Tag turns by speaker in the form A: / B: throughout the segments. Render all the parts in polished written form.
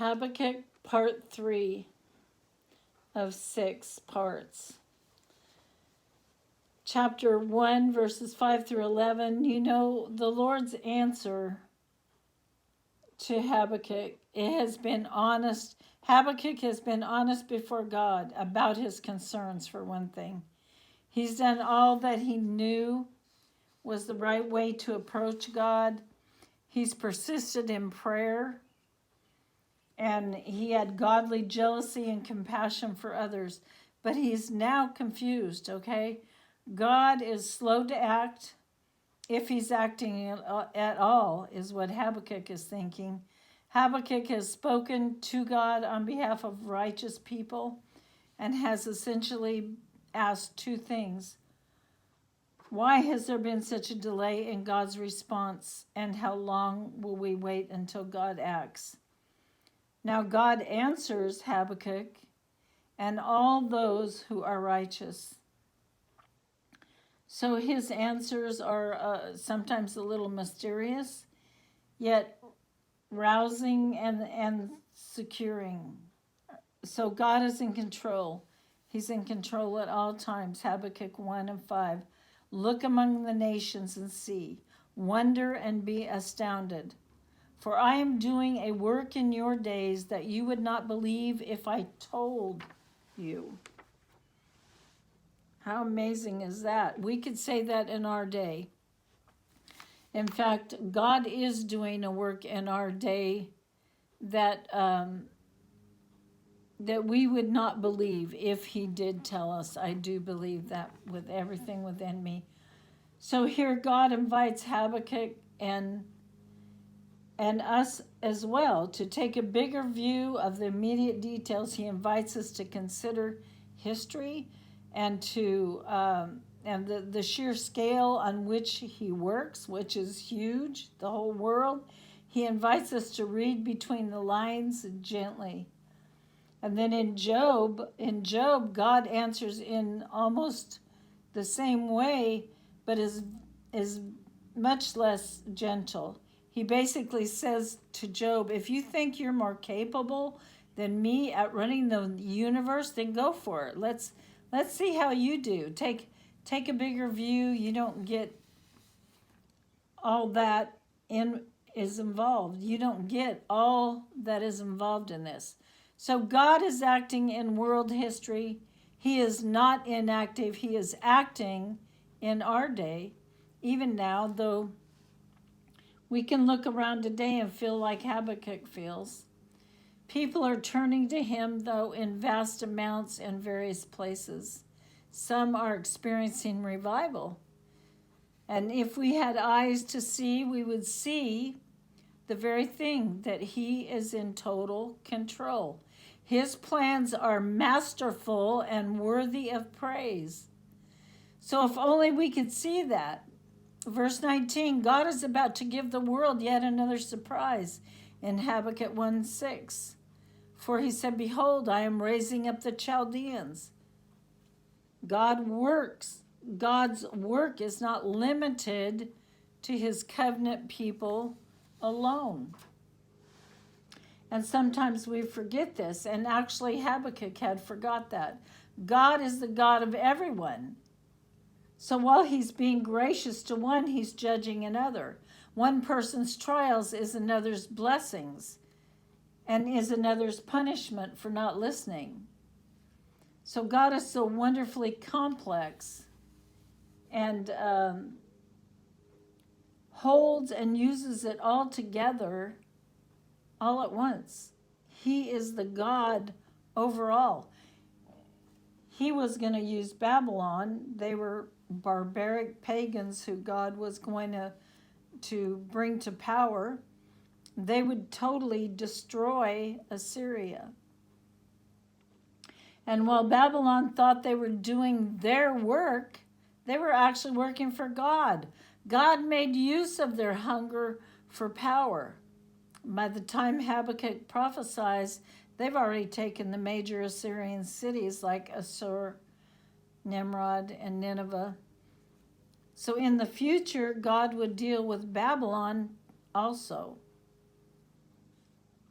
A: Habakkuk part 3 of 6 parts. Chapter 1, verses 5 through 11. You know, the Lord's answer to Habakkuk, it has been honest. Habakkuk has been honest before God about his concerns, for one thing. He's done all that he knew was the right way to approach God. He's persisted in prayer. And he had godly jealousy and compassion for others. But he's now confused, okay? God is slow to act, if he's acting at all, is what Habakkuk is thinking. Habakkuk has spoken to God on behalf of righteous people and has essentially asked two things. Why has there been such a delay in God's response, and how long will we wait until God acts? Now God answers Habakkuk and all those who are righteous. So his answers are sometimes a little mysterious, yet rousing and securing. So God is in control. He's in control at all times. Habakkuk 1 and 5. Look among the nations and see. Wonder and be astounded. For I am doing a work in your days that you would not believe if I told you. How amazing is that? We could say that in our day. In fact, God is doing a work in our day that that we would not believe if he did tell us. I do believe that with everything within me. So here God invites Habakkuk and us as well to take a bigger view of the immediate details. He invites us to consider history and to and the sheer scale on which he works, which is huge, the whole world. He invites us to read between the lines gently. And then in Job, God answers in almost the same way, but is much less gentle. He basically says to Job, if you think you're more capable than me at running the universe, then go for it. Let's see how you do. Take a bigger view. You don't get all that is involved. You don't get all that is involved in this. So God is acting in world history. He is not inactive. He is acting in our day, even now, though we can look around today and feel like Habakkuk feels. People are turning to him, though, in vast amounts in various places. Some are experiencing revival. And if we had eyes to see, we would see the very thing, that he is in total control. His plans are masterful and worthy of praise. So if only we could see that. Verse 19, God is about to give the world yet another surprise in Habakkuk 1:6. For he said, behold, I am raising up the Chaldeans. God's work is not limited to his covenant people alone. And sometimes we forget this, and actually Habakkuk had forgot that. God is the God of everyone. So while he's being gracious to one, he's judging another. One person's trials is another's blessings and is another's punishment for not listening. So God is so wonderfully complex and holds and uses it all together all at once. He is the God overall. He was going to use Babylon. They were barbaric pagans who God was going to bring to power. They would totally destroy Assyria. And while Babylon thought they were doing their work, they were actually working for God. God made use of their hunger for power. By the time Habakkuk prophesies, they've already taken the major Assyrian cities like Assur, Nimrod, and Nineveh. So in the future, God would deal with Babylon also.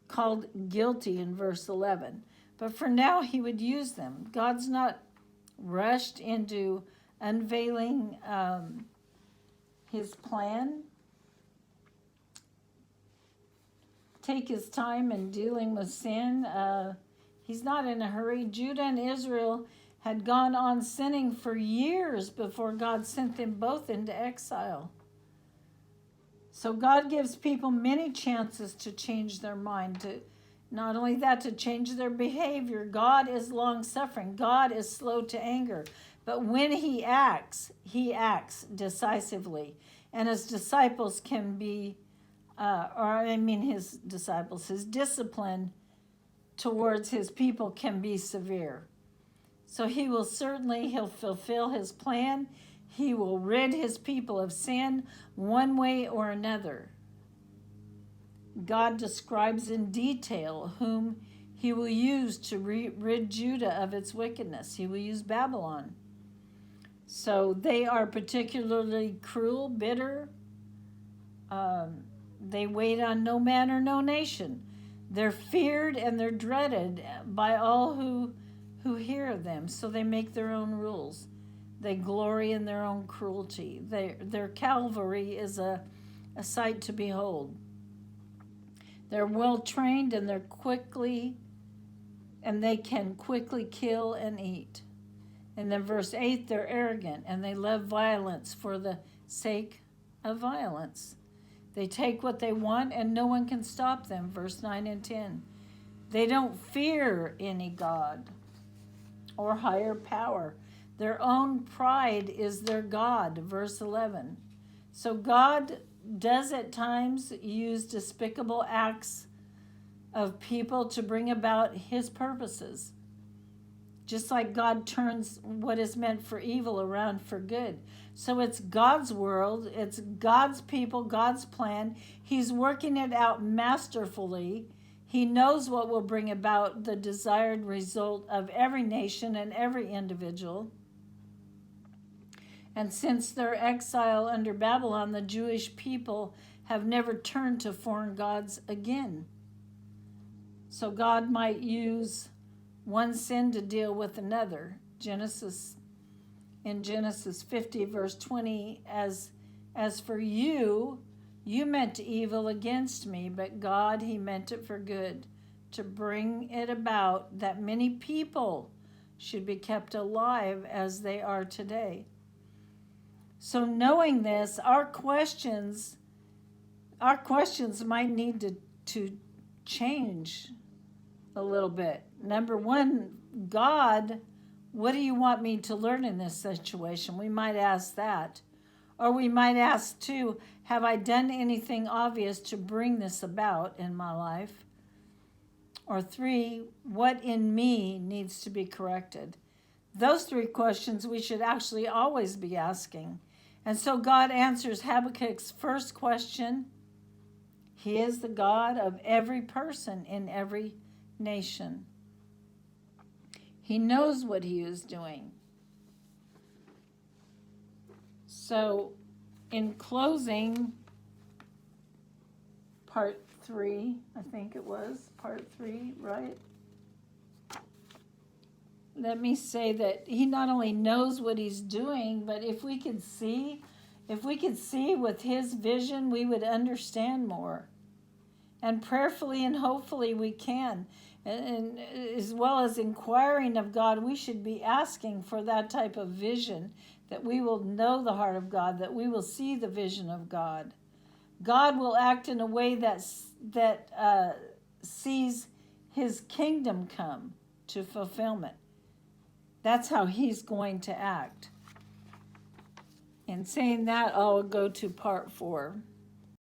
A: called guilty in verse 11. But for now, he would use them. God's not rushed into unveiling his plan. Take his time in dealing with sin. He's not in a hurry. Judah and Israel had gone on sinning for years before God sent them both into exile. So God gives people many chances to change their mind, to not only that, to change their behavior. God is long-suffering. God is slow to anger. But when he acts decisively. And his disciples can be, his discipline towards his people can be severe. So he'll fulfill his plan. He will rid his people of sin one way or another. God describes in detail whom he will use to rid Judah of its wickedness. He will use Babylon. So they are particularly cruel, bitter. They wait on no man or no nation. They're feared and they're dreaded by all who hear them. So they make their own rules. They glory in their own cruelty. Their cavalry is a sight to behold. They're well trained and they can quickly kill and eat. And then verse 8, they're arrogant and they love violence for the sake of violence. They take what they want and no one can stop them. Verse 9 and 10. They don't fear any God or higher power. Their own pride is their God. Verse 11. So God does at times use despicable acts of people to bring about his purposes. Just like God turns what is meant for evil around for good. So it's God's world, it's God's people, God's plan. He's working it out masterfully. He knows what will bring about the desired result of every nation and every individual. And since their exile under Babylon, the Jewish people have never turned to foreign gods again. So God might use one sin to deal with another. In Genesis 50, verse 20, as for you, you meant evil against me, but God, he meant it for good, to bring it about that many people should be kept alive as they are today. So knowing this, our questions might need to change a little bit. Number one, God, what do you want me to learn in this situation? We might ask that. Or we might ask too, have I done anything obvious to bring this about in my life? Or three, what in me needs to be corrected? Those three questions we should actually always be asking. And so God answers Habakkuk's first question. He is the God of every person in every nation. He knows what he is doing. So, in closing, part 3, I think it was, part 3, right? Let me say that he not only knows what he's doing, but if we could see with his vision, we would understand more. And prayerfully and hopefully we can. And as well as inquiring of God, we should be asking for that type of vision, that we will know the heart of God, that we will see the vision of God. God will act in a way that sees his kingdom come to fulfillment. That's how he's going to act. In saying that, I'll go to part 4.